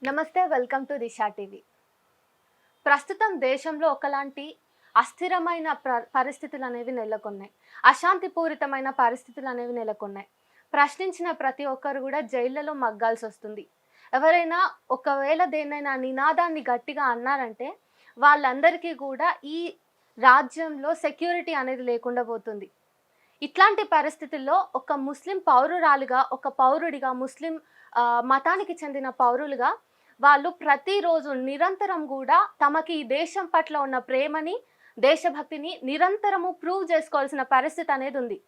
నమస్తే, welcome to Disha TV. ప్రస్తుతం దేశంలో ఒకలాంటి అస్థిరమైన పరిస్థితులు అనేవి నెలకొన్నాయి. అశాంతిపూరితమైన పరిస్థితులు అనేవి నెలకొన్నాయి. ప్రశ్నించిన ప్రతి ఒక్కరు కూడా జైళ్లలో మగ్గాల్సి వస్తుంది. ఎవరైనా ఒకవేళ దేన్నైనా నినాదాన్ని గట్టిగా అన్నారంటే వాళ్ళందరికీ కూడా ఈ రాజ్యంలో సెక్యూరిటీ అనేది లేకుండా పోతుంది. ఇట్లాంటి పరిస్థితుల్లో ఒక ముస్లిం పౌరురాలుగా, ఒక పౌరుడిగా, ముస్లిం మతానికి చెందిన పౌరులుగా వాళ్ళు ప్రతిరోజు నిరంతరం కూడా తమకి ఈ దేశం పట్ల ఉన్న ప్రేమని, దేశభక్తిని నిరంతరము ప్రూవ్ చేసుకోవాల్సిన పరిస్థితి అనేది ఉంది.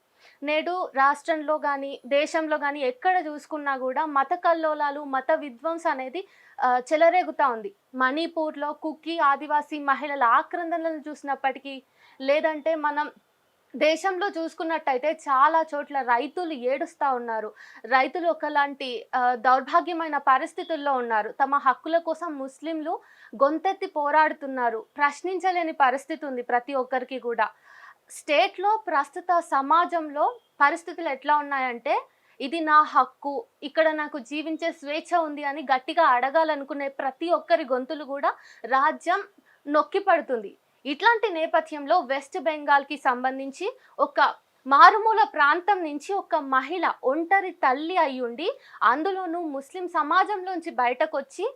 నేడు రాష్ట్రంలో కానీ, దేశంలో కానీ ఎక్కడ చూసుకున్నా కూడా మత కల్లోలాలు, మత విధ్వంసం అనేది చెలరేగుతూ ఉంది. మణిపూర్లో కుకీ ఆదివాసీ మహిళల ఆక్రందనలను చూసినప్పటికీ, లేదంటే మనం దేశంలో చూసుకున్నట్టయితే చాలా చోట్ల రైతులు ఏడుస్తూ ఉన్నారు. రైతులు ఒకలాంటి దౌర్భాగ్యమైన పరిస్థితుల్లో ఉన్నారు. తమ హక్కుల కోసం ముస్లింలు గొంతెత్తి పోరాడుతున్నారు. ప్రశ్నించలేని పరిస్థితి ఉంది ప్రతి ఒక్కరికి కూడా. స్టేట్లో ప్రస్తుత సమాజంలో పరిస్థితులు ఎట్లా ఉన్నాయంటే, ఇది నా హక్కు, ఇక్కడ నాకు జీవించే స్వేచ్ఛ ఉంది అని గట్టిగా అడగాలనుకునే ప్రతి ఒక్కరి గొంతులు కూడా రాజ్యం నొక్కి పడుతుంది. ఇట్లాంటి నేపథ్యంలో వెస్ట్ బెంగాల్కి సంబంధించి ఒక మారుమూల ప్రాంతం నుంచి ఒక మహిళ ఒంటరి తల్లి అయ్యుండి, అందులోనూ ముస్లిం సమాజంలోంచి బయటకు వచ్చి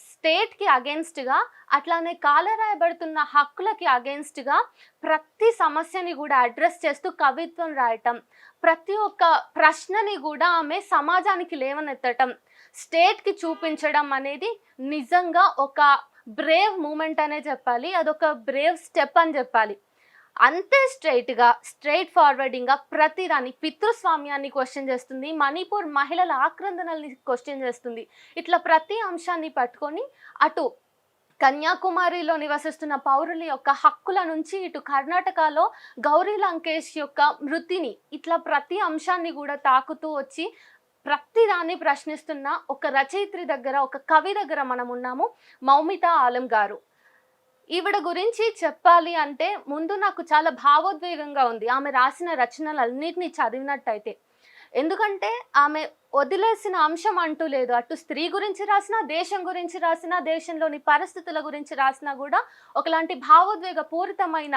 స్టేట్కి అగేన్స్ట్గా, అట్లానే కాలరాయబడుతున్న హక్కులకి అగేన్స్ట్గా ప్రతి సమస్యని కూడా అడ్రస్ చేస్తూ కవిత్వం రాయటం, ప్రతి ఒక్క ప్రశ్నని కూడా ఆమె సమాజానికి లేవనెత్తటం, స్టేట్కి చూపించడం అనేది నిజంగా ఒక బ్రేవ్ మూమెంట్ అనే చెప్పాలి. అదొక బ్రేవ్ స్టెప్ అని చెప్పాలి. అంతే స్ట్రైట్ ఫార్వర్డింగ్గా ప్రతిదాన్ని, పితృస్వామ్యాన్ని క్వశ్చన్ చేస్తుంది, మణిపూర్ మహిళల ఆక్రందనల్ని క్వశ్చన్ చేస్తుంది. ఇట్లా ప్రతి అంశాన్ని పట్టుకొని అటు కన్యాకుమారిలో నివసిస్తున్న పౌరుల యొక్క హక్కుల నుంచి ఇటు కర్ణాటకలో గౌరీ లంకేష్ యొక్క మృతిని, ఇట్లా ప్రతి అంశాన్ని కూడా తాకుతూ వచ్చి ప్రతిదాన్ని ప్రశ్నిస్తున్న ఒక రచయిత్రి దగ్గర, ఒక కవి దగ్గర మనం ఉన్నాము. మౌమితా ఆలం గారు. ఈవిడ గురించి చెప్పాలి అంటే ముందు నాకు చాలా భావోద్వేగంగా ఉంది ఆమె రాసిన రచనలన్నిటినీ చదివినట్టయితే. ఎందుకంటే ఆమె వదిలేసిన అంశం అంటూ లేదు. అటు స్త్రీ గురించి రాసినా, దేశం గురించి రాసినా, దేశంలోని పరిస్థితుల గురించి రాసినా కూడా ఒకలాంటి భావోద్వేగ పూరితమైన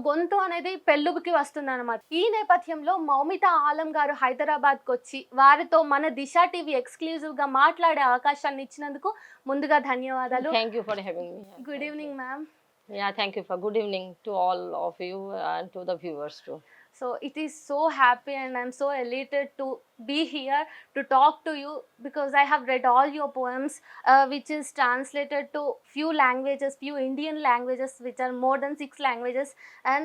గొంతు అనేది పెళ్ళుబుకి వస్తుందన్నమాట. ఈ నేపథ్యంలో మౌమితా ఆలం గారు హైదరాబాద్కి వచ్చి వారితో మన దిశా టీవీ ఎక్స్క్లూజివ్గా మాట్లాడే అవకాశాన్ని ఇచ్చినందుకు ముందుగా ధన్యవాదాలు. Thank you for having me. Good evening ma'am. Yeah, thank you for good evening to all of you and to the viewers too. So it is so happy and I'm so elated to be here to talk to you because I have read all your poems which is translated to few languages, few Indian languages which are more than 6 languages. And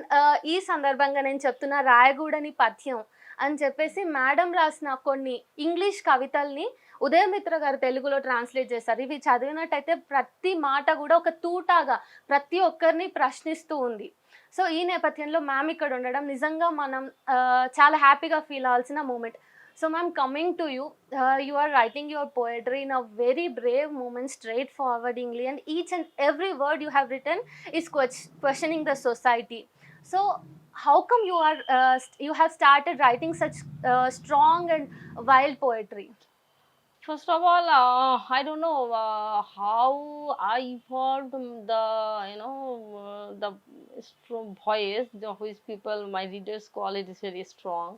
ఈ సందర్భంగా నేను చెప్తున్నా, రాయగూడని పద్యం అని చెప్పేసి madam రాసిన కొన్ని English కవితల్ని ఉదయమిత్ర గారు తెలుగులో ట్రాన్స్లేట్ చేశారు. ఇవి చదివినట్టయితే ప్రతి మాట కూడా ఒక తూటాగా ప్రతి ఒక్కరిని ప్రశ్నిస్తూ ఉంది. సో ఈ నేపథ్యంలో మ్యామ్ ఇక్కడ ఉండడం నిజంగా మనం చాలా హ్యాపీగా ఫీల్ అవ్వాల్సిన moment. So ma'am, coming to you, you are writing your poetry in a very brave moment, straight forwardingly, and each and every word you have written is questioning the society. So how come you have started writing such strong and wild poetry? First of all, I don't know how I evolved the the strong voice, which people, my readers call it is very strong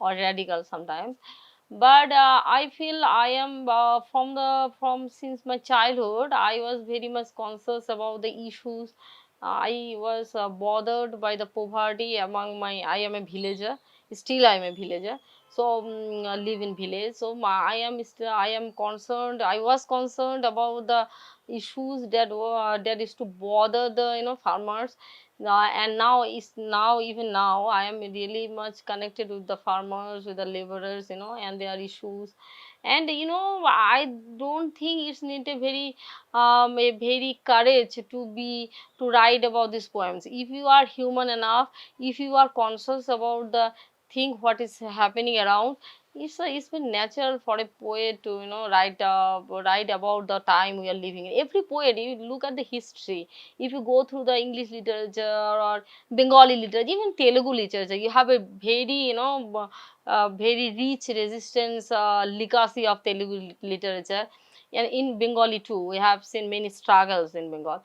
or radical sometimes. But I feel I am from since my childhood I was very much conscious about the issues. I was bothered by the poverty among I am a villager, still I am a villager, so live in village. So I am concerned, I was concerned about the issues that is to bother the farmers. And even now I am really much connected with the farmers, with the laborers, and their issues. And I don't think it's need a very courage to write about these poems. If you are human enough, if you are conscious about the thing what is happening around, it's been natural for a poet to write about the time we are living in. Every poet, you look at the history, if you go through the English literature or Bengali literature, even Telugu literature, you have a very very rich resistance legacy of Telugu literature. and in Bengali too, we have seen many struggles in Bengal.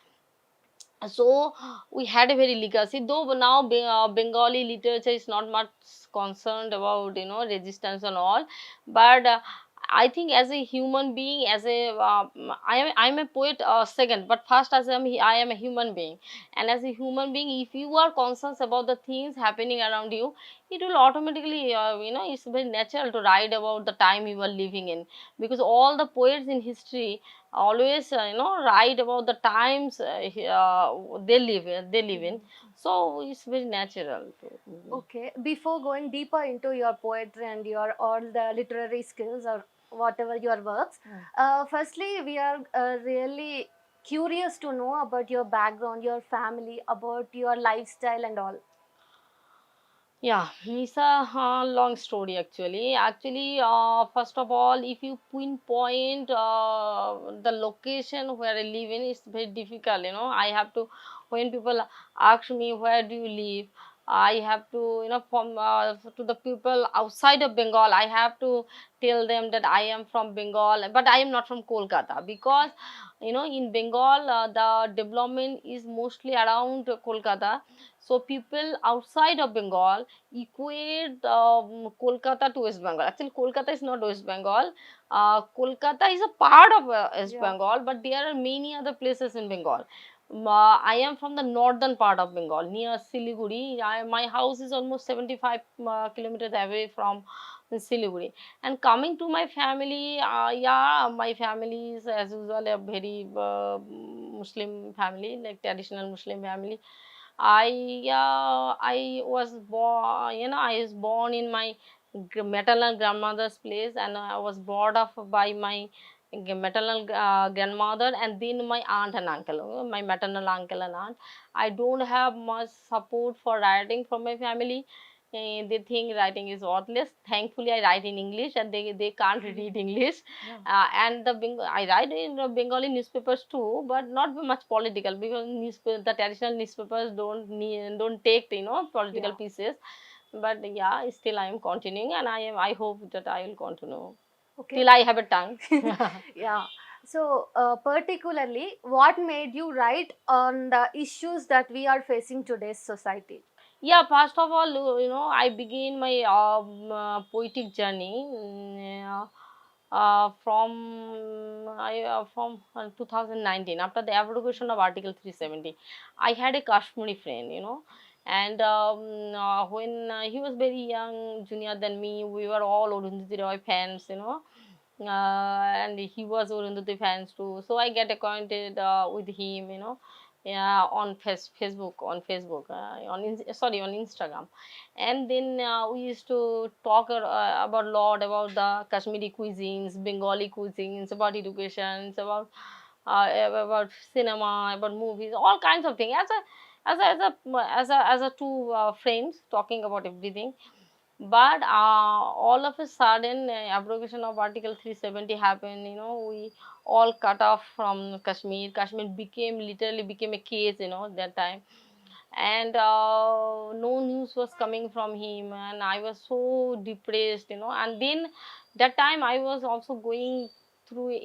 So we had a very legacy, though now Bengali literature is not much concerned about, you know, resistance and all. But I think as a human being, as a I'm a poet second, but first as I am a human being. And as a human being, if you are conscious about the things happening around you, it will automatically, you know, it's very natural to write about the time you are living in, because all the poets in history always, you know, write about the times they live in. So it's very natural to. Okay, before going deeper into your poetry and your all the literary skills or whatever your works, firstly, we are really curious to know about your background, your family, about your lifestyle and all. Yeah, it's a long story actually. Actually, first of all, if you pinpoint the location where I live in, it's very difficult. You know, I have to, when people ask me where do you live, I have to, you know, from to the people outside of Bengal, I have to tell them that I am from Bengal, but I am not from Kolkata, because, you know, in Bengal the development is mostly around Kolkata. So people outside of Bengal equate Kolkata to West Bengal. Actually, Kolkata is not West Bengal. Kolkata is a part of West Yeah. Bengal, but there are many other places in Bengal. I am from the northern part of Bengal, near Siliguri. My house is almost 75 kilometers away from Siliguri. And coming to my family, yeah, my family is as usual a very Muslim family, like traditional Muslim family. I was born, you know, I was born in my maternal grandmother's place, and I was brought up by my maternal grandmother, and then my aunt and uncle, my maternal uncle and aunt. I don't have much support for writing from my family. They think writing is worthless. Thankfully, I write in English, and they can't read English. Yeah. And I write in Bengali newspapers too, but not much political, because the traditional newspapers don't take, you know, political Yeah. pieces. But yeah, still I am continuing, and I hope that I will continue Okay. till I have a tongue. Yeah. So, particularly, what made you write on the issues that we are facing today's society? Yeah, first of all, you know, I began my poetic journey from 2019, after the abrogation of Article 370. I had a Kashmiri friend, you know, and when he was very young, junior than me, we were all Arundhati Roy fans, you know, and he was Arundhati fans too. So I get acquainted with him, you know, yeah, on Facebook, sorry, on Instagram. And then we used to talk about a lot about the Kashmiri cuisines, Bengali cuisines, about education, about cinema, about movies, all kinds of things. As a two friends talking about everything. But all of a sudden, abrogation of Article 370 happened. You know, we all cut off from Kashmir. Kashmir literally became a case, you know, that time. And no news was coming from him, and I was so depressed, you know. And then that time I was also going through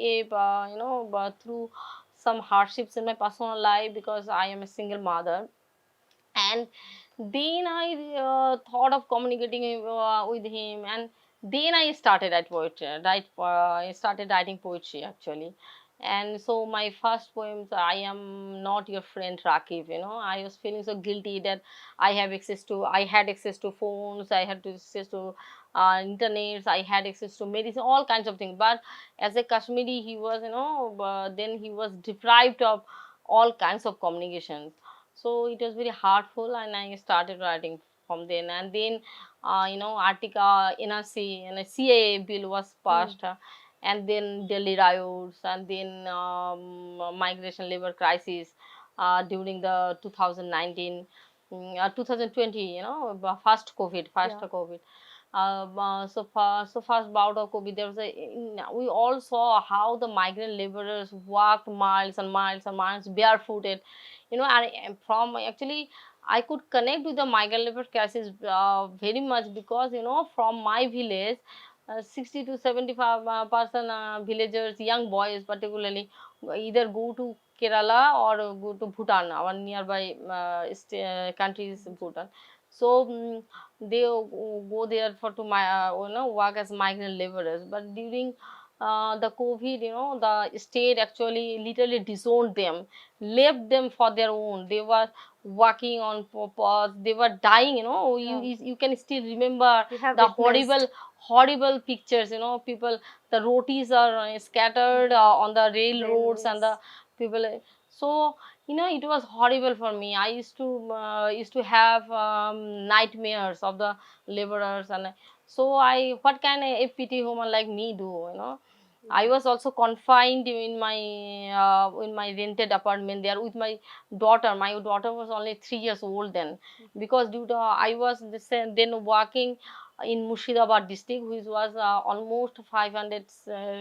through some hardships in my personal life, because I am a single mother. And then I thought of communicating with him, and then I started I started writing poetry actually. And so my first poems, I am not your friend Rakib, you know. I was feeling so guilty that I had access to phones, I had access to internet, I had access to medicine, all kinds of things. But as a Kashmiri, he was, you know, then he was deprived of all kinds of communications. So it was very heartful, and I started writing from then. And then, Artica NRC and a CAA bill was passed, and then Delhi riots, and then migration labor crisis during the 2019, 2020, you know, first Yeah. COVID. So first bout of COVID, we all saw how the migrant laborers walked miles and miles and miles barefooted, you know. And from actually, I could connect with the migrant labor crisis very much, because, you know, from my village, 60 to 75 percent villagers, young boys particularly, either go to Kerala or go to Bhutan. Our nearby country is Bhutan. So they go there for to my work as migrant laborers. But during the COVID, the state actually literally disowned them, left them for their own. They were working on purpose. They were dying. Yeah. You can still remember We have the witnessed. horrible pictures. People, the rotis are scattered on the railroads, and Railways. the people. So it was horrible for me. I used to have nightmares of the laborers, and so what can a pity woman like me do? I was also confined in my rented apartment there with my daughter. My daughter was only 3 years old then, because due to I was then working in Murshidabad district, which was almost 500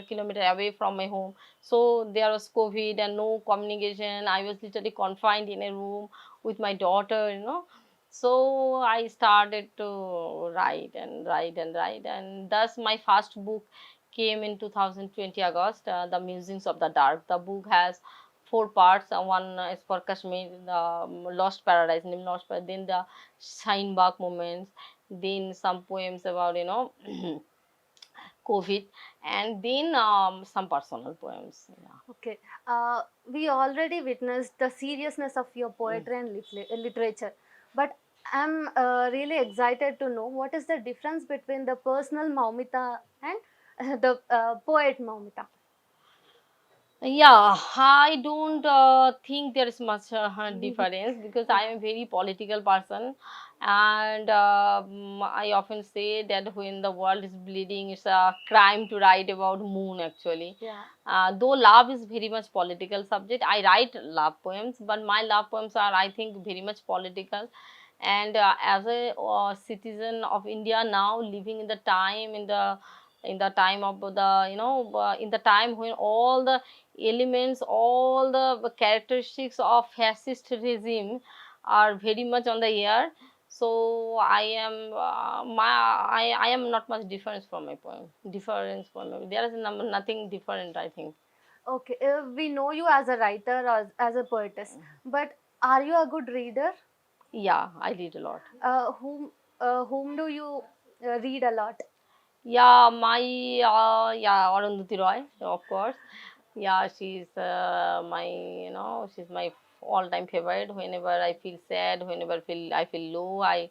kilometer away from my home. So there was COVID and no communication. I was literally confined in a room with my daughter. So I started to write and write and write, and thus my first book came in 2020 August, The Musings of the Dark. The book has 4 parts. One is for Kashmir, the Lost Paradise, named Lost Paradise, then the Shineback moments, then some poems about, COVID, and then some personal poems. Yeah. Okay. We already witnessed the seriousness of your Mm. poetry and literature, but I'm really excited to know what is the difference between the personal Moumita and the poet Moumita. Yeah, I don't think there is much difference, because I Yeah. am a very political person, and I often say that when the world is bleeding, it's a crime to write about moon actually. Yeah. Though love is very much political subject, I write love poems, but my love poems are, I think, very much political. And as a citizen of India now, living in the time time of the in the time when all the elements, all the characteristics of fascist regime are very much on the air. So I am not much difference from my poem. Difference from my, there is nothing different, I think. Okay. We know you as a writer or as a poetess, but are you a good reader? Yeah, I read a lot. Whom do you read a lot? Yeah, my Arundhati Roy, of course. Yeah, she's my she's my all-time favorite. Whenever I feel sad, whenever I feel low, I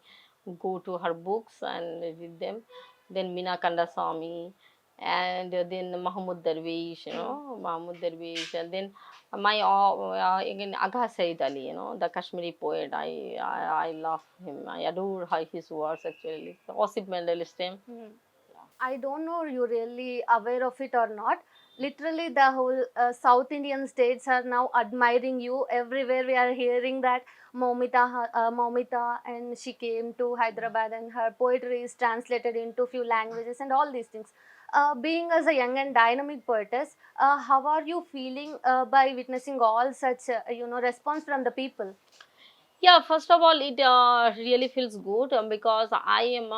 go to her books and read them. Then Meena Kandasamy, and then Mahmoud Darwish, Hmm. Mahmoud Darwish, and then my again Agha Said Ali, the Kashmiri poet. I love him. I adore his words actually. Osip Mendel's same. Hmm. I don't know you're really aware of it or not. Literally, the whole South Indian states are now admiring you. Everywhere we are hearing that Moumita, and she came to Hyderabad, and her poetry is translated into few languages, and all these things. Being as a young and dynamic poetess, how are you feeling by witnessing all such response from the people? Yeah, first of all, it really feels good, because I am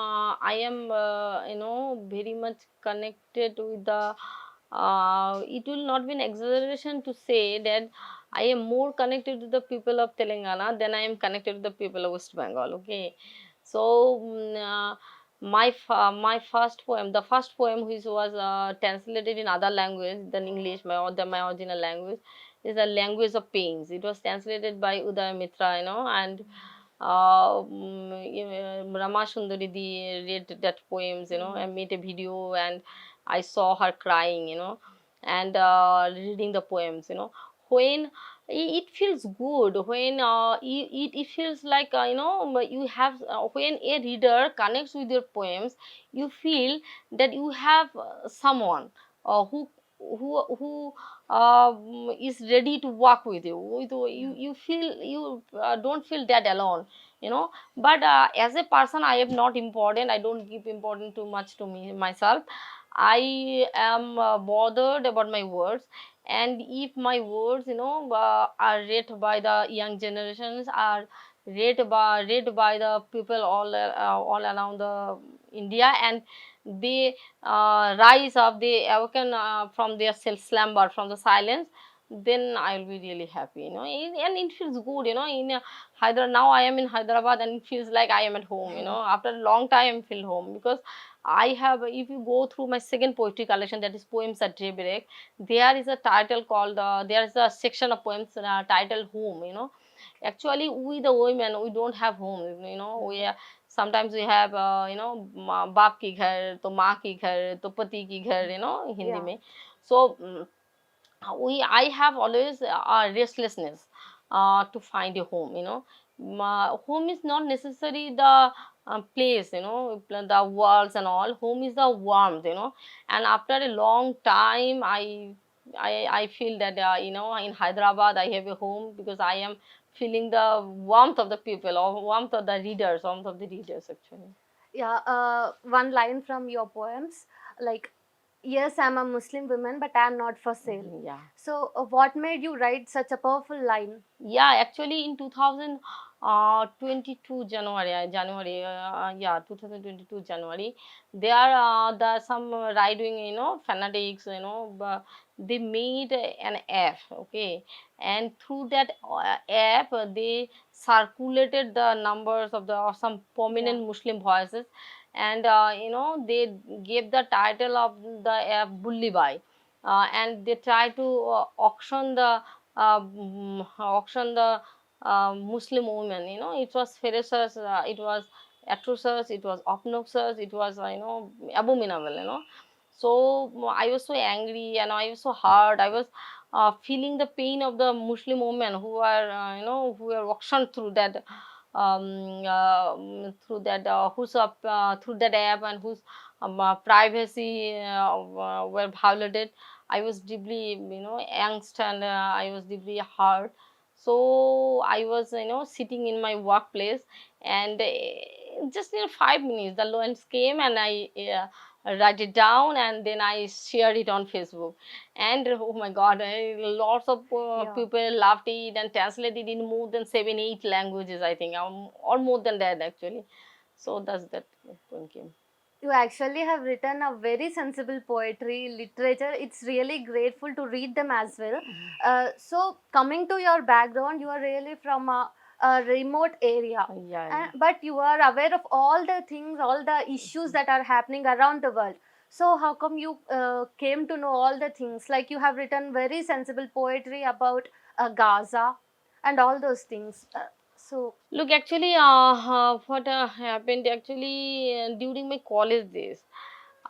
very much connected with the. It will not be an exaggeration to say that I am more connected to the people of Telangana than I am connected to the people of West Bengal. Okay, so my first poem, the first poem which was translated in other language than English, my original language, is the language of pains. It was translated by Uday Mitra, and Rama Sundari Di read that poems, I made a video, and I saw her crying, and reading the poems, when it feels good, when it feels like, you have, when a reader connects with your poems, you feel that you have someone who is ready to work with you. You feel, you don't feel that alone, but as a person, I am not important. I don't give important too much to me myself. I am bothered about my words, and if my words, are read by the young generations, are read by the people all around the India, and they rise up, they awaken from their self slumber, from the silence, then I will be really happy, and it feels good, in Hyderabad. Now I am in Hyderabad and it feels like I am at home, after a long time I feel home, because I have, if you go through my second poetry collection, that is Poems at Daybreak, there is a title called, there is a section of poems titled Home, Actually, we the women, we don't have home, we are, sometimes we have, बाप की घर, तो माँ की घर, तो पति की घर, हिंदी Yeah. में. So I have always a restlessness to find a home, home is not necessary the place, the walls and all. Home is the warmth, and after a long time I feel that, in Hyderabad I have a home, because I am feeling the warmth of the people, or warmth of the readers actually. Yeah, one line from your poems, like, yes, I'm a Muslim woman, but I'm not for sale. Yeah. So, what made you write such a powerful line? Yeah, actually in 2022 January, yeah, 2022 January, there the some right wing, fanatics, they made an app, okay, and through that app, they circulated the numbers of the, some Yeah. prominent Muslim voices, and they gave the title of the app Bully Bai, and they try to auction the Muslim women. It was ferocious, it was atrocious, it was obnoxious, it was, abominable. So I was so angry and I was so hurt. I was feeling the pain of the Muslim women who are, who were auctioned through that. Through that, through that app, and whose privacy were violated. I was deeply, angst, and I was deeply hurt. So I was, sitting in my workplace, and just in 5 minutes, the loans came, and I write it down, and then I shared it on Facebook. And oh my God, lots of Yeah. people loved it and translated in more than 7, 8 languages, I think, or more than that actually. So that's that poem came. You actually have written a very sensible poetry, literature. It's really grateful to read them as well. So, coming to your background, you are really from a remote area, Yeah, yeah. but you are aware of all the things, all the issues that are happening around the world. So, how come you came to know all the things? Like, you have written very sensible poetry about Gaza and all those things. So, Look, actually, what happened actually during my college days,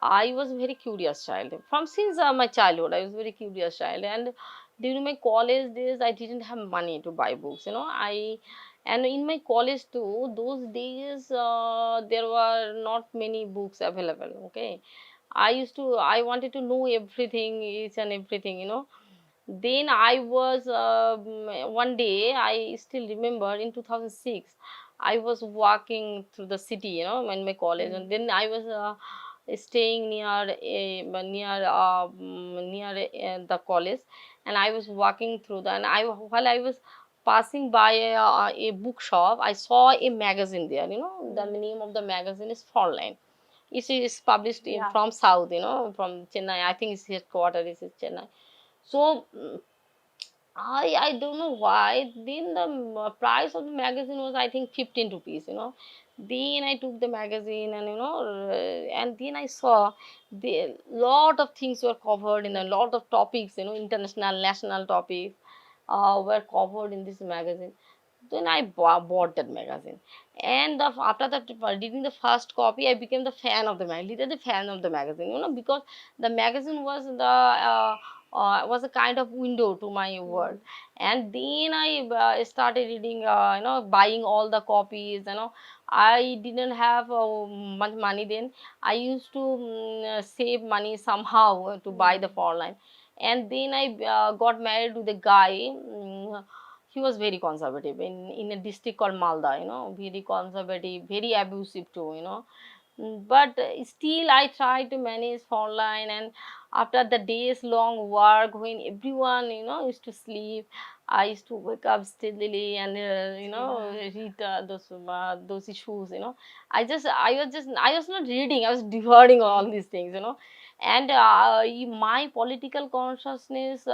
I was a very curious child. From since my childhood, I was a very curious child, and during my college days, I didn't have money to buy books. And in my college too, those days there were not many books available. Okay, I wanted to know everything, each and everything. Then I was, one day, I still remember, in 2006, I was walking through the city, in my college, and then I was staying near the college, and I was walking through the, and while I was passing by a bookshop, I saw a magazine there. The name of the magazine is Frontline. It is published yeah. from South, from Chennai. I think its headquarters is in Chennai. So I don't know why. Then the price of the magazine was, I think, 15 rupees. Then I took the magazine, and and then I saw the lot of things were covered in a lot of topics. International, national topics were covered in this magazine. Then I bought that magazine, and after that, reading the first copy, I became the fan of the magazine, literally fan of the magazine. Because the magazine was a kind of window to my world. And then I started reading, buying all the copies. I didn't have much money then. I used to save money somehow to buy the four line. And then I got married to the guy. He was very conservative in a district called Malda, very conservative, very abusive too. But still I tried to manage online, and after the days long work, when everyone used to sleep, I used to wake up steadily and Yeah. read those issues. I was not reading, I was devouring all these things. And my political consciousness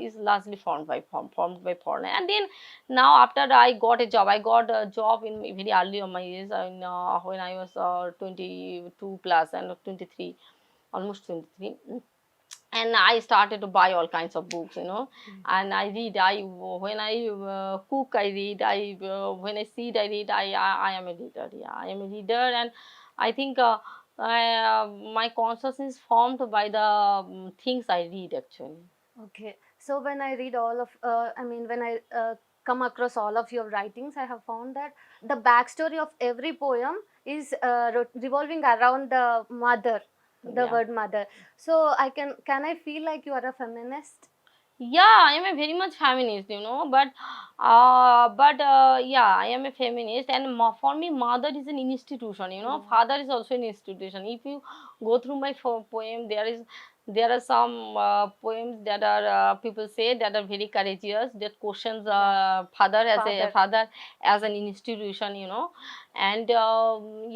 is largely formed by porn. And then now after I got a job in very early on my age, when I was 22 plus and 23, almost 23. And I started to buy all kinds of books, and I read. I When I cook, I read. When I sit, I read. I am a reader. Yeah, I am a reader, and I think my consciousness is formed by the things I read actually. Okay. So when I read all of, when I come across all of your writings, I have found that the backstory of every poem is revolving around the mother, the Yeah. word mother. So can I feel like you are a feminist? Yeah, I am a very much feminist, yeah, I am a feminist, and for me mother is an institution, Yeah. father is also an institution. If you go through my poem, there are some poems that are people say that are very courageous, that questions Yeah. father as a Father. father as an institution, and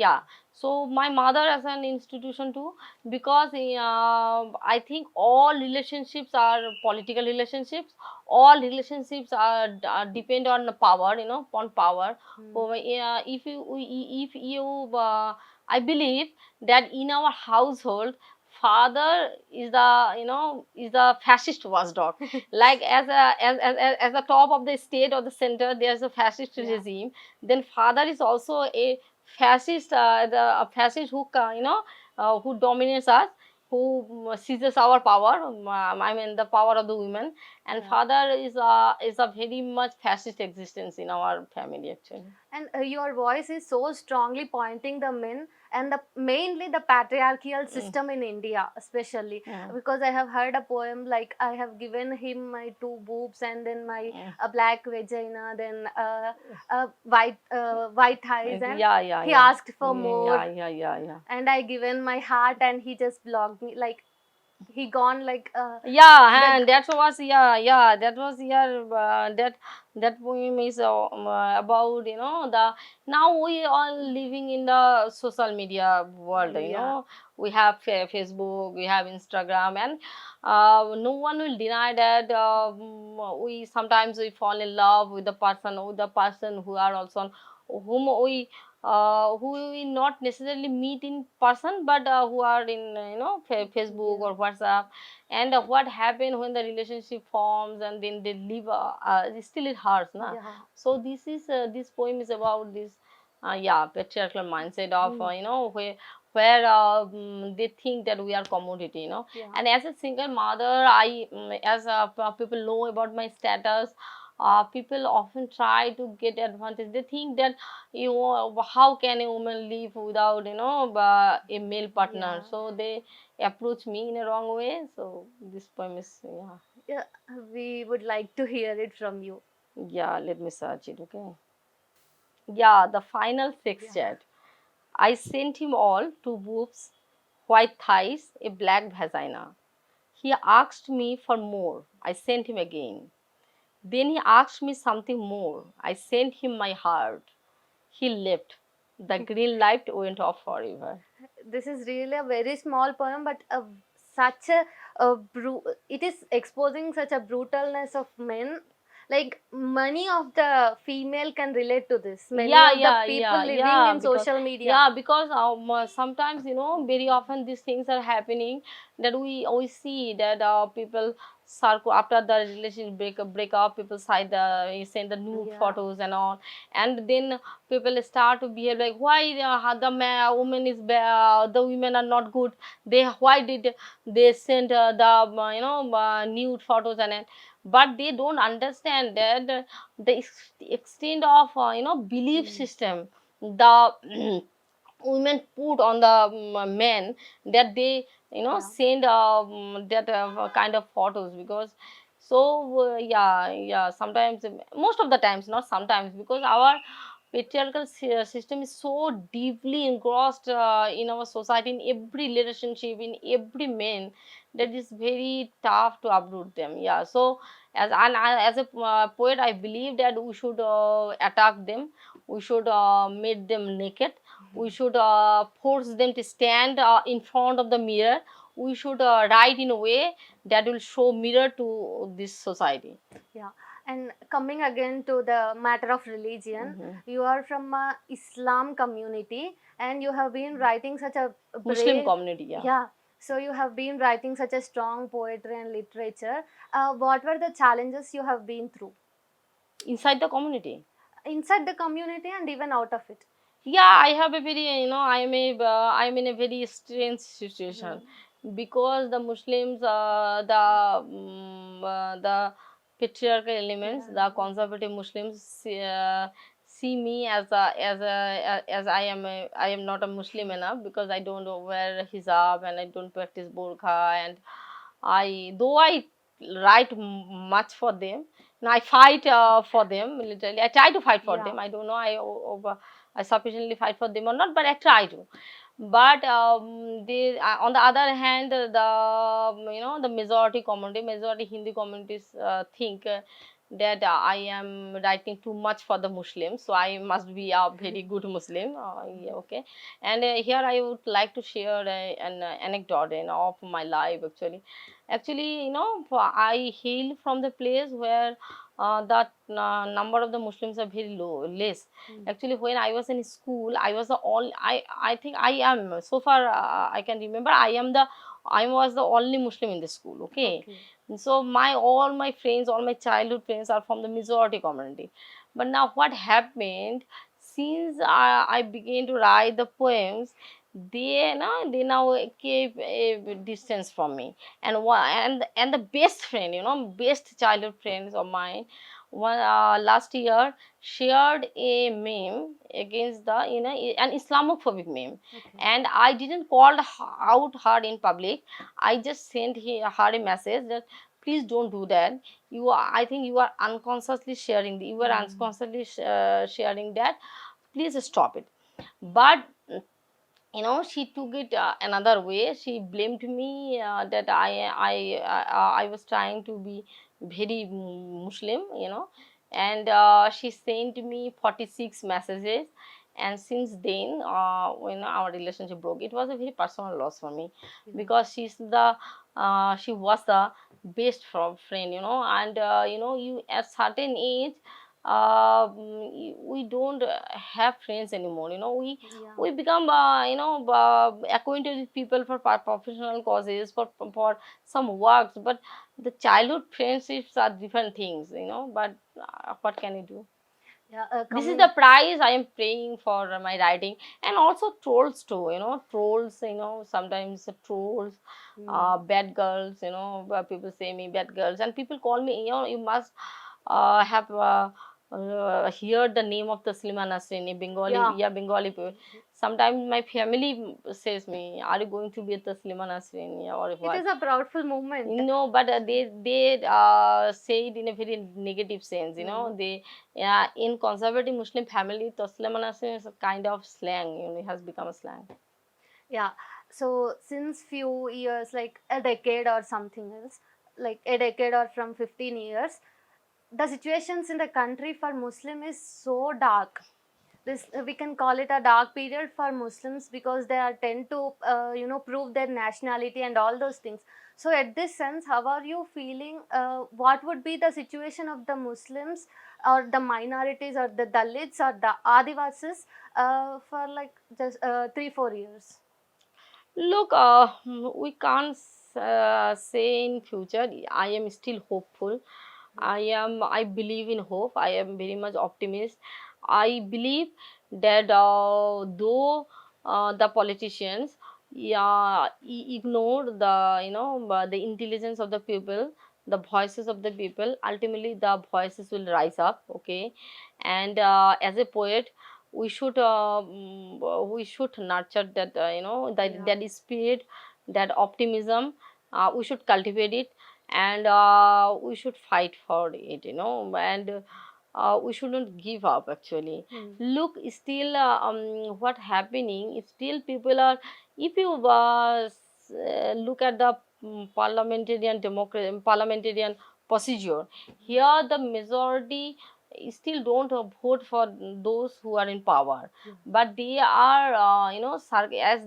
yeah, so my mother as an institution too, because I think all relationships are political relationships. All relationships are depend on the power, on power. Hmm. So, if you I believe that in our household, father is the fascist watchdog. Like as the top of the state or the center, there's a fascist Yeah. regime. Then father is also a fascist, a fascist who dominates us, who seizes our power. I mean the power of the women. And Yeah. father is a very much fascist existence in our family actually. And your voice is so strongly pointing the men and the mainly the patriarchal Mm, system in India, especially mm, because I have heard a poem like I have given him my two boobs and then my mm. black vagina, then white thighs, and Yeah, yeah, he yeah. asked for more, Yeah, yeah, yeah, yeah. and I given my heart and he just blocked me, like he gone like Yeah, the and that was, yeah, that was, yeah, that poem is about, the now we all living in the social media world. yeah, We have Facebook, we have Instagram, and no one will deny that we sometimes we fall in love with the person who are also whom who we not necessarily meet in person, but who are in Facebook yeah, or WhatsApp. And what happened when the relationship forms and then they leave, still it hurts, na. yeah. So this poem is about this yeah, patriarchal mindset of Mm, where they think that we are commodity, yeah. and as a single mother, as people know about my status, people often try to get advantage. They think that how can a woman live without a male partner, Yeah. so they approach me in a wrong way. So this poem is, yeah, Yeah, we would like to hear it from you. yeah, let me search it. Okay, yeah, the final sex Yeah. chat. I sent him all: two boobs, white thighs, a black vagina. He asked me for more. I sent him again. Then he asked me something more. I sent him my heart. He left. The green light went off forever. This is really a very small poem, but such it is exposing such a brutalness of men. Like many of the female can relate to this. Many Yeah, of the yeah, people yeah, living yeah, in because social media. yeah, because sometimes very often these things are happening, that we always see that people circle after the relationship break up, people send the nude Yeah, photos and all. And then people start to behave like, why woman is the women are not good, why did they send the nude photos and all. But they don't understand that the extent of belief mm, system the women put on the men, that they yeah, send that kind of photos. Because so yeah, yeah, sometimes, most of the times, not sometimes, because our patriarchal system is so deeply engrossed in our society, in every relationship, in every man, that is very tough to uproot them. Yeah, so as a poet, I believe that we should attack them, we should make them naked, we should force them to stand in front of the mirror, we should write in a way that will show mirror to this society. Yeah, and coming again to the matter of religion, Mhm. you are from a Islam community and you have been writing such a Muslim brave, community, yeah. yeah. So you have been writing such a strong poetry and literature. What were the challenges you have been through Inside the community, inside the community and even out of it? yeah, I have a very, I'm in a very strange situation, Mhm. because the Muslims, the patriarchal elements, Yeah. the conservative Muslims see me as as I am not a Muslim enough, because I don't wear hijab and I don't practice burqa, and I write much for them, and I fight for them literally. I try to fight for Yeah. them. I don't know I sufficiently fight for them or not, but I try to. But they, on the other hand, the majority community, majority Hindi communities think that I am writing too much for the Muslims, so I must be a very good Muslim. Yeah, okay. And here I would like to share an anecdote of my life. Actually, I hail from the place where the number of the Muslims are very low, less. Mm. Actually, when I was in school, I was the all. I think I am, so far I can remember, I was the only Muslim in the school. Okay, Okay. so all my friends, all my childhood friends are from the majority community. But now what happened, since I began to write the poems, they now keep a distance from me. And and the best friend, best childhood friends of mine, one last year shared a meme against the an Islamophobic meme, Okay. and I didn't call out her in public. I just sent her a message that please don't do that. I think you are unconsciously sharing. You are unconsciously sharing that. Please stop it. But she took it another way. She blamed me that I was trying to be very Muslim, and she sent me 46 messages. And since then, when our relationship broke, it was a very personal loss for me, Yeah. because she was the best friend, and you at certain age, we don't have friends anymore. Yeah. We become acquainted with people for professional causes, for some works, but the childhood friendships are different things, but what can you do? Yeah. This is Coming. the price I am paying for my writing. And also trolls too, trolls, sometimes the trolls, Mm. bad girls, people say me bad girls, and people call me, you must have heard the name of the Taslima Nasrin, a Bengali, Yeah. yeah, Bengali people. Sometimes my family says me, are you going to be a Taslima Nasrin, yeah, or It what? is a proudful moment. No, but they say it in a very negative sense. Mm. They, yeah, in conservative Muslim family, Taslima Nasrin is a kind of slang. It has become a slang. Yeah. So since few years, like a decade or something else, like a decade or from 15 years, the situations in the country for Muslim is so dark. This we can call it a dark period for Muslims because they are tend to prove their nationality and all those things. So at this sense, how are you feeling? What would be the situation of the Muslims or the minorities or the Dalits or the Adivasis for like just 3-4 years? Look, we can't say in future. I am still hopeful. I believe in hope. I am very much optimist. I believe that though the politicians, yeah, ignore the the intelligence of the people, the voices of the people, ultimately the voices will rise up. Okay, and as a poet, we should nurture that, Yeah. that spirit, that optimism. We should cultivate it, and we should fight for it, and we shouldn't give up actually. Hmm. Look, still what happening is still people are, if you look at the parliamentarian procedure, here the majority still don't vote for those who are in power, Yeah. but they are as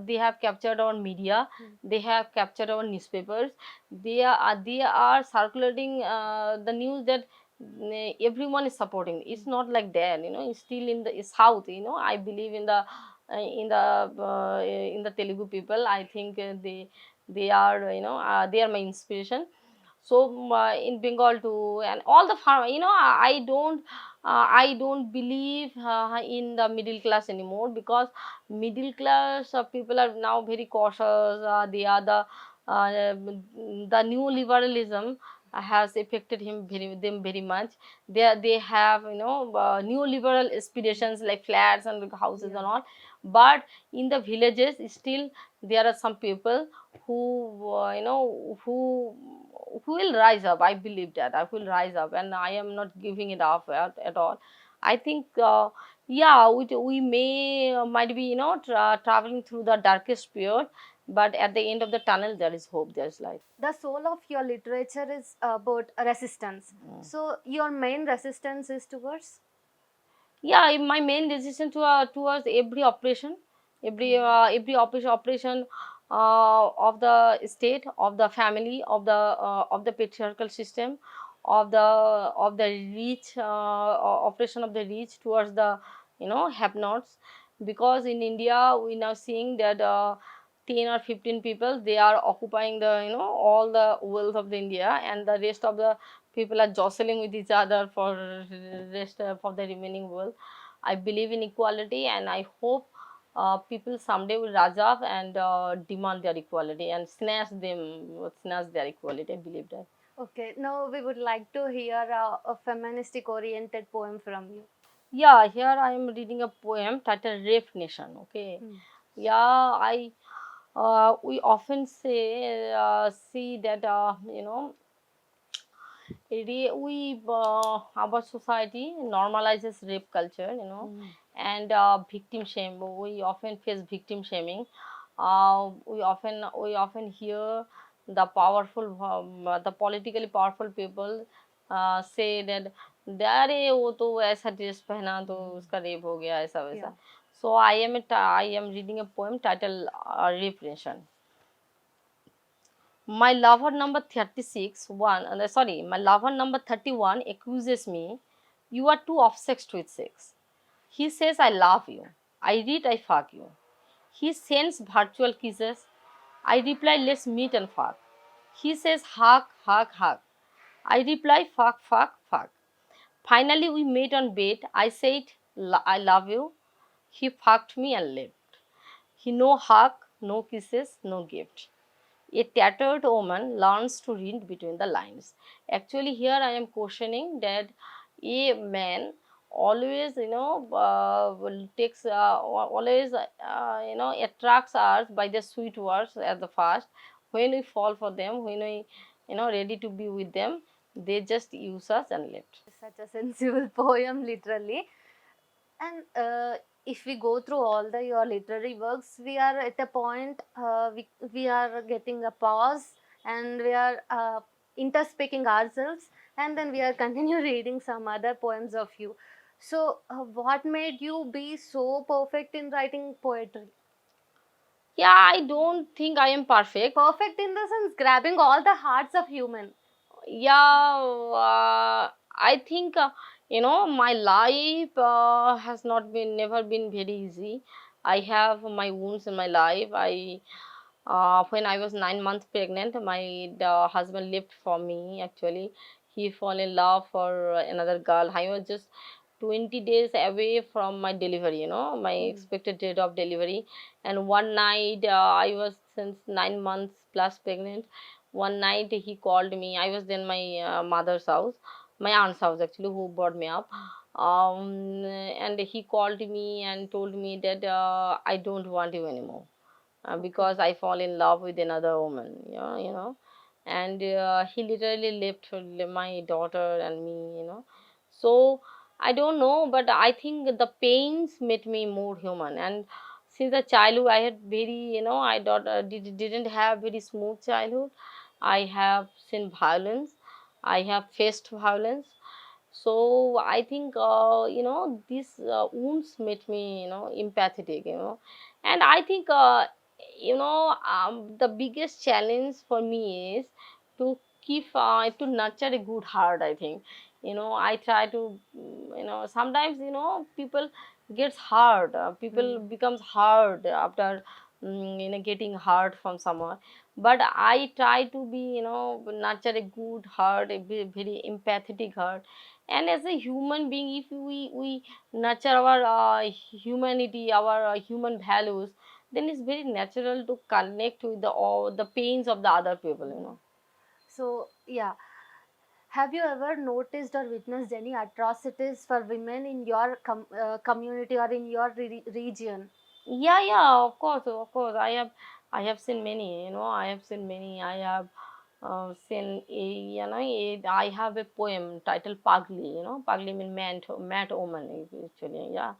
they have captured our media, Hmm. they have captured our newspapers, they are circulating the news that everyone is supporting. It's Hmm. not like that, it's still in the south, I believe in the in the Telugu people. I think they are they are my inspiration. So in Bengal too, and all the farm, I don't believe in the middle class anymore, because middle class people are now very cautious. They are the new liberalism has affected them very much. They have neoliberal aspirations like flats and houses Yeah. and all. But in the villages still there are some people who who will rise up. I believe that I will rise up, and I am not giving it up at all. I think yeah, we may might be traveling through the darkest period, but at the end of the tunnel there is hope, there is light. The soul of your literature is about resistance. Mm. So your main resistance is towards. Yeah, my main decision towards every operation, Okay. every operation of the state, of the family, of the patriarchal system, of the reach operation of the reach towards the have-nots. Because in India we now seeing that 10 or 15 people, they are occupying the all the wealth of the India, and the rest of the people are jostling with each other for rest for the remaining wealth. I believe in equality, and I hope people someday will rise up and demand their equality and snatch their equality. I believe that. Okay, now we would like to hear a feministic oriented poem from you. Yeah, here I am reading a poem titled "Ref Nation." Okay. Hmm. Yeah, I we often see that our society normalizes rape culture, Hmm. and victim shame. We often face victim shaming. We often hear the the politically powerful people say that अरे वो तो ऐसा dress पहना तो उसका rape हो गया, ऐसा Yeah. वैसा. So I am reading a poem titled Repression. My lover number 36, my lover number 31 accuses me, you are too obsessed with sex. He says, I love you. I read, I fuck you. He sends virtual kisses. I reply, let's meet and fuck. He says, hug, hug, hug. I reply, fuck, fuck, fuck. Finally, we met on bed. I said, I love you. He fucked me and left. He no hug, no kisses, no gift. A tattered woman learns to read between the lines. Actually, here I am questioning that a man always, will takes always, attracts us by the sweet words at the first. When we fall for them, when we, ready to be with them, they just use us and left. Such a sensible poem, literally. And if we go through all the your literary works, we are at a point, we are getting a pause, and we are interspeaking ourselves, and then we are continue reading some other poems of you. So what made you be so perfect in writing poetry? Yeah, I don't think I am perfect. Perfect in the sense grabbing all the hearts of human. Yeah, I think my life has not been never been very easy. I have my wounds in my life. I When I was 9 months pregnant, my husband left for me. Actually, he fell in love for another girl. I was just 20 days away from my delivery, my Hmm. expected date of delivery. And one night, I was since 9 months plus pregnant. One night he called me. I was then my mother's house, my aunt's house actually, who brought me up. And he called me and told me that I don't want you anymore, Okay. because I fall in love with another woman, and he literally left my daughter and me, So I don't know, but I think the pains made me more human. And since the childhood, I had very, I didn't have very smooth childhood. I have seen violence. I have faced violence. So I think, these wounds made me, empathetic, and I think, the biggest challenge for me is to to nurture a good heart. I think, I try to, sometimes, people gets hard. People becomes hard after, getting hurt from someone. But I try to be, nurture a good heart, a very empathetic heart. And as a human being, if we nurture our humanity, our human values, then it's very natural to connect with the all the pains of the other people. So yeah, have you ever noticed or witnessed any atrocities for women in your community or in your region? Yeah, yeah, of course. I have seen many. I have seen many. I have seen a, I have a poem titled Pagli. Pagli means mad woman actually. Yeah,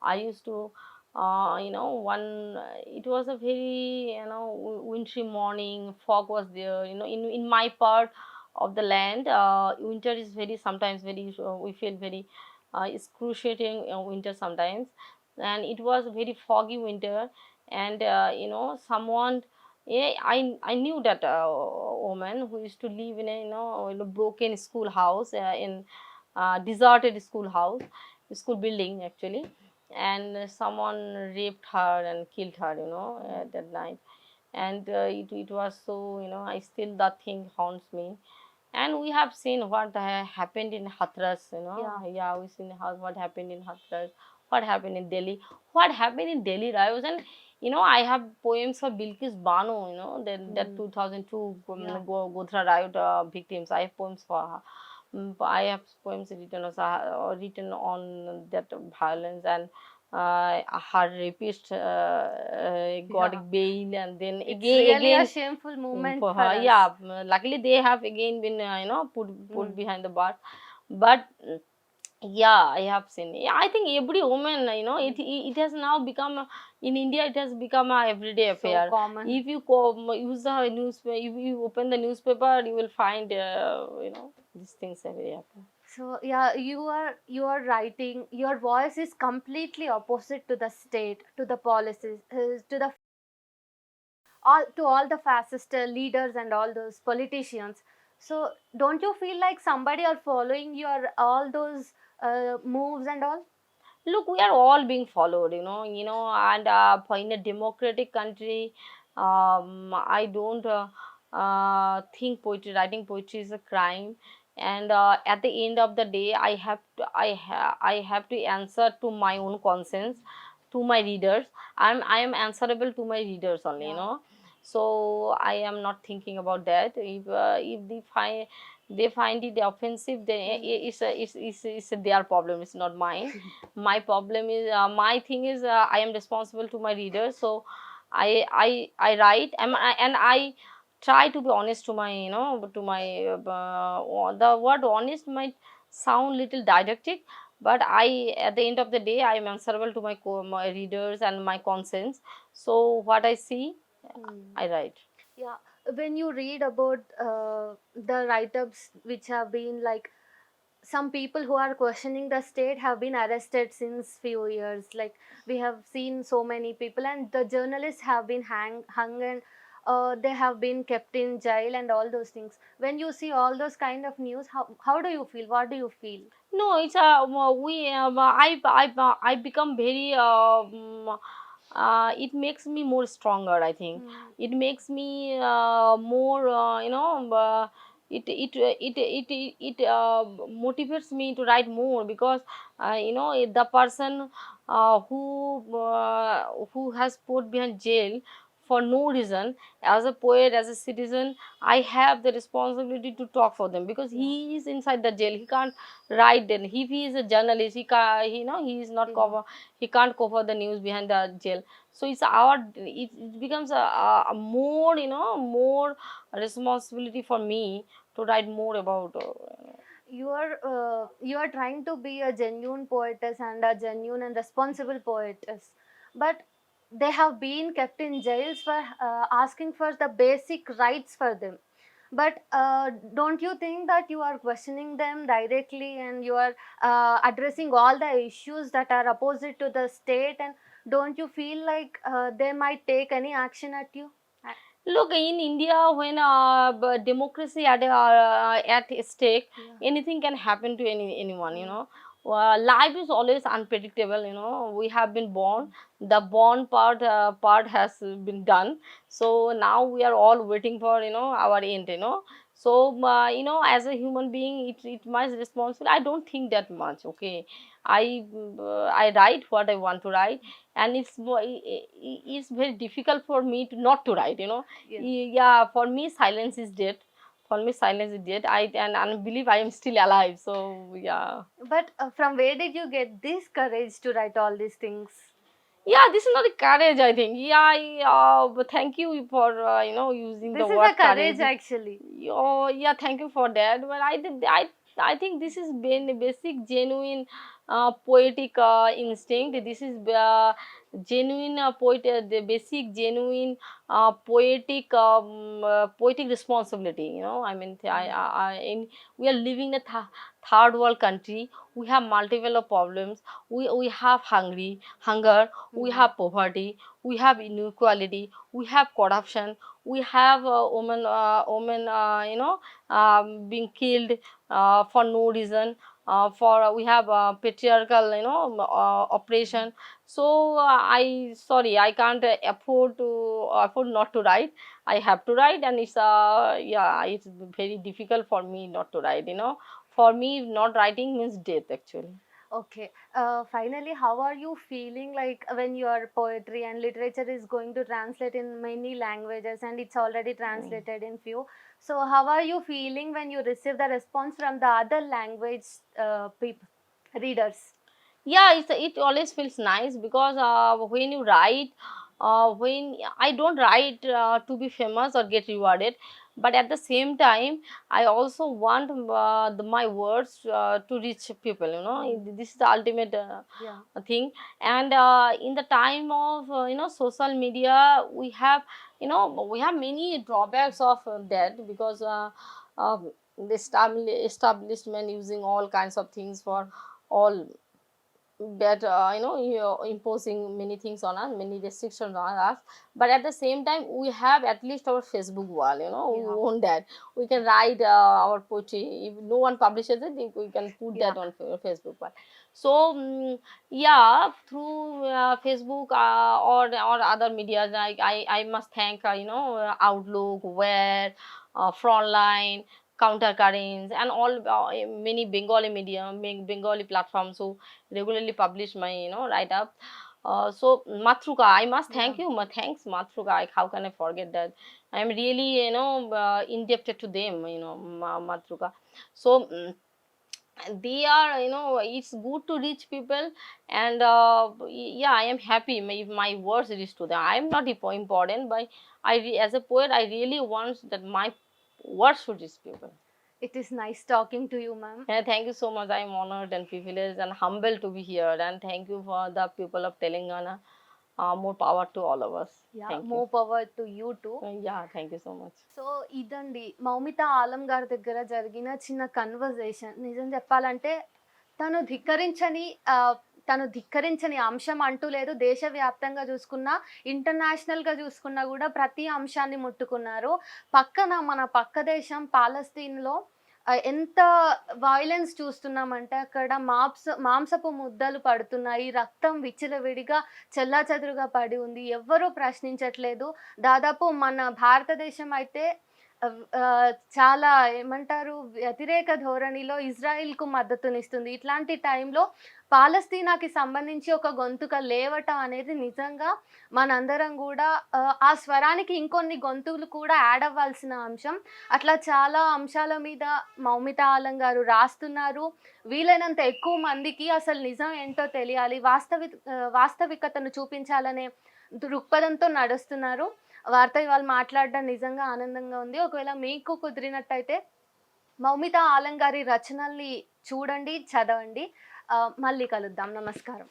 I used to, one. It was a very, wintry morning. Fog was there. In my part of the land, winter is very sometimes very. We feel very excruciating winter sometimes, and it was a very foggy winter. And someone, yeah, I knew that woman who used to live in a, in a broken schoolhouse, in deserted school building actually. And someone raped her and killed her, that night. And it was so, I still, that thing haunts me. And we have seen what happened in Hathras, Yeah. yeah, we seen how what happened in Hathras, what happened in Delhi, what happened in Delhi riots. And I have poems for Bilkis Bano, that 2002 Yeah. Godhra riot victims. I have poems for her. I have poems written written on that violence. And her rapist got Yeah. bail, and then It's again really a again shameful moment for for her. us. Yeah, luckily they have again been, put behind the bar. But yeah, I have seen. Yeah, I think every woman, it has now become in India. It has become a everyday So affair. common. If you use the newspaper, if you open the newspaper, you will find, these things every happen. So yeah, you are writing. Your voice is completely opposite to the state, to the policies, to the all the fascist leaders and all those politicians. So don't you feel like somebody are following your all those moves and all? Look, we are all being followed, and for in a democratic country, I don't think writing poetry is a crime. And at the end of the day, I have to answer to my own conscience, to my readers. I am answerable to my readers only, Yeah. so I am not thinking about that. If they find it offensive, then it's their problem, it's not mine. My problem is, my thing is, I am responsible to my readers. So I write, and I try to be honest to my, to my, the word honest might sound little didactic, but I, at the end of the day, I am answerable to my readers and my conscience. So what I see, Hmm. I write. Yeah, when you read about the write-ups which have been like, some people who are questioning the state have been arrested since few years, like we have seen so many people, and the journalists have been hung, and they have been kept in jail and all those things. When you see all those kind of news, how do you feel? What do you feel? No, it's we I become very, it makes me more stronger. I think Hmm. it makes me more, it motivates me to write more, because the person who has put behind jail for no reason, as a poet, as a citizen, I have the responsibility to talk for them, because Yeah. he is inside the jail. He can't write. Then if he is a journalist, he can, he is not Yeah. cover, he can't cover the news behind the jail. So it becomes a more, more responsibility for me to write more about, you are trying to be a genuine poetess and a genuine and responsible poetess, but they have been kept in jails for asking for the basic rights for them. But don't you think that you are questioning them directly and you are addressing all the issues that are opposite to the state, and don't you feel like they might take any action at you? Look, in India, when democracy at stake, Yeah. anything can happen to anyone. You Mm. know, life is always unpredictable. You know, we have been born. The born part has been done. So now we are all waiting for our end. So as a human being, it my responsibility. I don't think that much. Okay, I write what I want to write, and it's very difficult for me to not to write. Yeah. Yeah, for me silence is dead. For me silence is dead. I believe I am still alive. So yeah. But from where did you get this courage to write all these things? Yeah, this is not a courage, I think. Yeah, but thank you for using the This is a word courage. courage actually. Oh, yeah, thank you for that. But I think this is been a basic, genuine, poetic instinct. This is genuine the basic, genuine, poetic responsibility. I mean, we are living in a third world country. We have multiple of problems. We have hunger. We Yeah. have poverty. We have inequality. We have corruption. We have women being killed for no reason. For we have patriarchal oppression. So I can't afford not to write. I have to write, and it's very difficult for me not to write. For me, not writing means death actually. Okay. Finally, how are you feeling like when your poetry and literature is going to translate in many languages and it's already Mm. translated in few? So, how are you feeling when you receive the response from the other language people, readers? Yeah, it always feels nice because when you write, when I don't write to be famous or get rewarded, but at the same time I also want my words to reach people. Mm. This is the ultimate Yeah. thing. And in the time of social media, we have many drawbacks of that, because the establishment using all kinds of things for all that you're imposing many things on us, many restrictions on us. But at the same time, we have at least our Facebook wall. We Yeah. own that. We can write our poetry. If no one publishes it, we can put Yeah. that on Facebook wall. So yeah, through Facebook or other media, like I must thank Outlook, Where, Frontline, Countercurrents, and all many Bengali media, Bengali platforms who regularly publish my write up. So Matruka, I must Yeah. thank you. Thanks Matruka. How can I forget that? I am really indebted to them. Matruka. So they are, it's good to reach people. And yeah, I am happy if my words reach to them. I am not important, but as a poet, I really want that my words should reach people. It is nice talking to you, ma'am. Yeah, thank you so much. I'm honored and privileged and humbled to be here. And thank you for the people of Telangana. More power to all of us. Yeah, Thank you. more power to you too. Yeah, thank you so much. So ఇదండి మౌమిత ఆలం గారి దగ్గర జరిగిన చిన్న conversation. నిజం చెప్పాలంటే తను ధిక్కరించని తను ధిక్కరించని అంశం అంటూ లేదు. దేశవ్యాప్తంగా చూసుకున్నా, ఇంటర్నేషనల్‌గా చూసుకున్నా గూడా ప్రతి అంశాన్ని ముట్టుకున్నారు. పక్కన మన పక్క దేశం పాలస్తీన్‌లో ఎంత వయలెన్స్ చూస్తున్నామంటే అక్కడ మాంసపు ముద్దలు పడుతున్నాయి. రక్తం విచ్చలవిడిగా చెల్లాచెదురుగా పడి ఉంది. ఎవ్వరూ ప్రశ్నించట్లేదు. దాదాపు మన భారతదేశం అయితే చాలా ఏమంటారు, వ్యతిరేక ధోరణిలో ఇజ్రాయిల్‌కు మద్దతునిస్తుంది. ఇట్లాంటి టైంలో పాలస్తీనాకి సంబంధించి ఒక గొంతుక లేవటం అనేది నిజంగా మనందరం గూడా ఆ స్వరానికి ఇంకొన్ని గొంతులు కూడా యాడ్ అవ్వాల్సిన అంశం. అట్లా చాలా అంశాల మీద మౌమిత ఆలం గారు రాస్తున్నారు. వీలైనంత ఎక్కువ మందికి అసలు నిజం ఏంటో తెలియాలి, వాస్తవికతను చూపించాలనే దృక్పథంతో నడుస్తున్నారు. వారితో ఇవాళ మాట్లాడడం నిజంగా ఆనందంగా ఉంది. ఒకవేళ మీకు కుదిరినట్టయితే మౌమిత ఆలం గారి రచనల్ని చూడండి, చదవండి. మళ్ళీ కలుద్దాం. నమస్కారం.